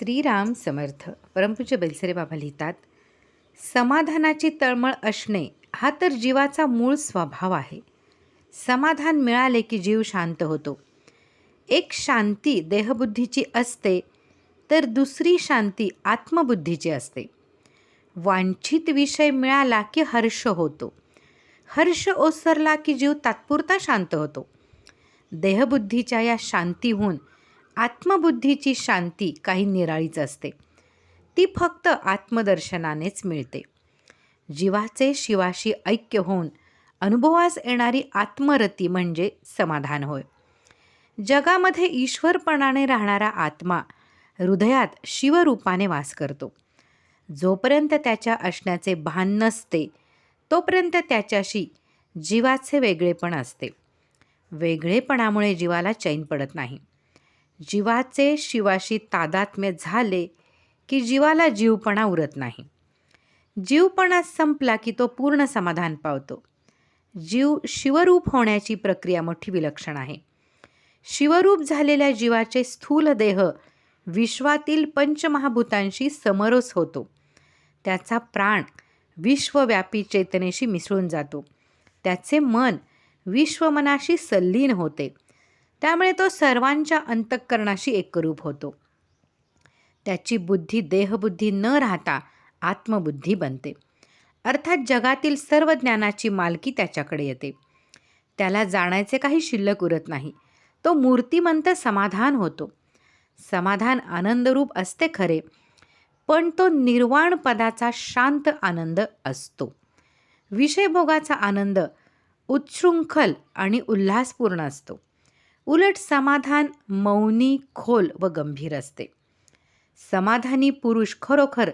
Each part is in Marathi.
श्रीराम समर्थ. परमपूज्य बेलसरे बाबा लिहितात, समाधानाची तळमळ असणे हा तर जीवाचा मूळ स्वभाव आहे. समाधान मिळाले की जीव शांत होतो. एक शांती देहबुद्धीची असते तर दुसरी शांती आत्मबुद्धीची असते. वांछित विषय मिळाला की हर्ष होतो. हर्ष ओसरला की जीव तात्पुरता शांत होतो. देहबुद्धीच्या या शांतीहून आत्मबुद्धीची शांती काही निराळीच असते. ती फक्त आत्मदर्शनानेच मिळते. जीवाचे शिवाशी ऐक्य होऊन अनुभवास येणारी आत्मरती म्हणजे समाधान होय. जगामध्ये ईश्वरपणाने राहणारा आत्मा हृदयात शिवरूपाने वास करतो. जोपर्यंत त्याच्या असण्याचे भान नसते तोपर्यंत त्याच्याशी जीवाचे वेगळेपण असते. वेगळेपणामुळे जीवाला चैन पडत नाही. जीवाचे शिवाशी तादात्म्य झाले की जीवाला जीवपणा उरत नाही. जीवपणा संपला की तो पूर्ण समाधान पावतो. जीव शिवरूप होण्याची प्रक्रिया मोठी विलक्षण आहे. शिवरूप झालेल्या जीवाचे स्थूल देह विश्वातील पंचमहाभूतांशी समरस होतो. त्याचा प्राण विश्वव्यापी चेतनेशी मिसळून जातो. त्याचे मन विश्वमनाशी संलीन होते. त्यामुळे तो सर्वांच्या अंतःकरणाशी एकरूप होतो. त्याची बुद्धी देहबुद्धी न राहता आत्मबुद्धी बनते. अर्थात जगातील सर्व ज्ञानाची मालकी त्याच्याकडे येते. त्याला जाणायचे काही शिल्लक उरत नाही. तो मूर्तिमंत समाधान होतो. समाधान आनंदरूप असते खरे, पण तो निर्वाण पदाचा शांत आनंद असतो. विषयभोगाचा आनंद उच्छृंखल आणि उल्हासपूर्ण असतो. उलट समाधान मौनी, खोल व गंभीर असते. समाधानी पुरुष खरोखर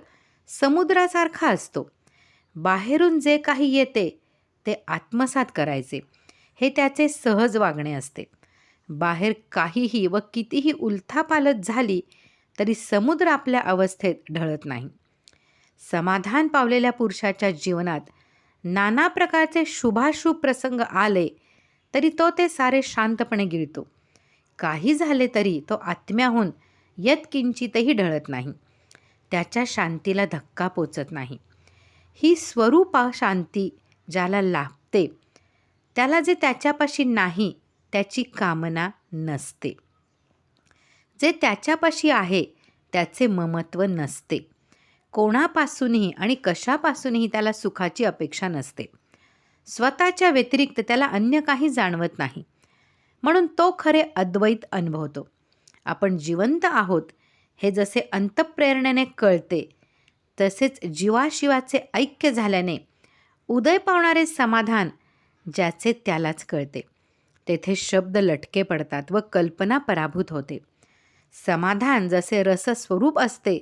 समुद्रासारखा असतो. बाहेरून जे काही येते ते आत्मसात करायचे हे त्याचे सहज वागणे असते. बाहेर काहीही व कितीही उलथापालथ झाली तरी समुद्र आपल्या अवस्थेत ढळत नाही. समाधान पावलेल्या पुरुषाच्या जीवनात नाना प्रकारचे शुभाशुभ प्रसंग आले तरी तो ते सारे शांतपणे गिळतो. काही झाले तरी तो आत्म्याहून यत्किंचितही ढळत नाही. त्याच्या शांतीला धक्का पोचत नाही. ही स्वरूप शांती ज्याला लाभते त्याला जे त्याच्यापाशी नाही त्याची कामना नसते. जे त्याच्यापाशी आहे त्याचे ममत्व नसते. कोणापासूनही आणि कशापासूनही त्याला सुखाची अपेक्षा नसते. स्वतःच्या व्यतिरिक्त त्याला अन्य काही जाणवत नाही. म्हणून तो खरे अद्वैत अनुभवतो. आपण जिवंत आहोत हे जसे अंतःप्रेरणेने कळते तसेच जीवाशिवाचे ऐक्य झाल्याने उदय पावणारे समाधान ज्याचे त्यालाच कळते. तेथे शब्द लटके पडतात व कल्पना पराभूत होते. समाधान जसे रसस्वरूप असते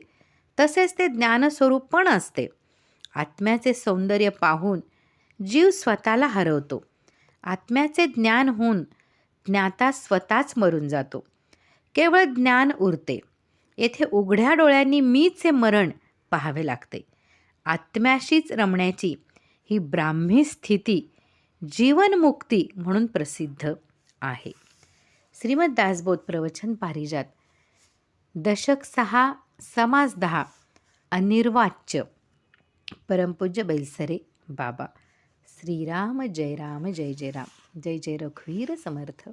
तसेच ते ज्ञानस्वरूप पण असते. आत्म्याचे सौंदर्य पाहून जीव स्वतःला हरवतो. आत्म्याचे ज्ञान होऊन ज्ञाता स्वतःच मरून जातो. केवळ ज्ञान उरते. येथे उघड्या डोळ्यांनी मीचे मरण पाहावे लागते. आत्म्याशीच रमण्याची ही ब्राह्मी स्थिती जीवनमुक्ती म्हणून प्रसिद्ध आहे. श्रीमद दासबोध प्रवचन पारिजात दशक 6 समास 10 अनिर्वाच्य. परमपूज्य बेलसरे बाबा. श्रीराम जय राम जय जय राम. जय जय रघुवीर समर्थ.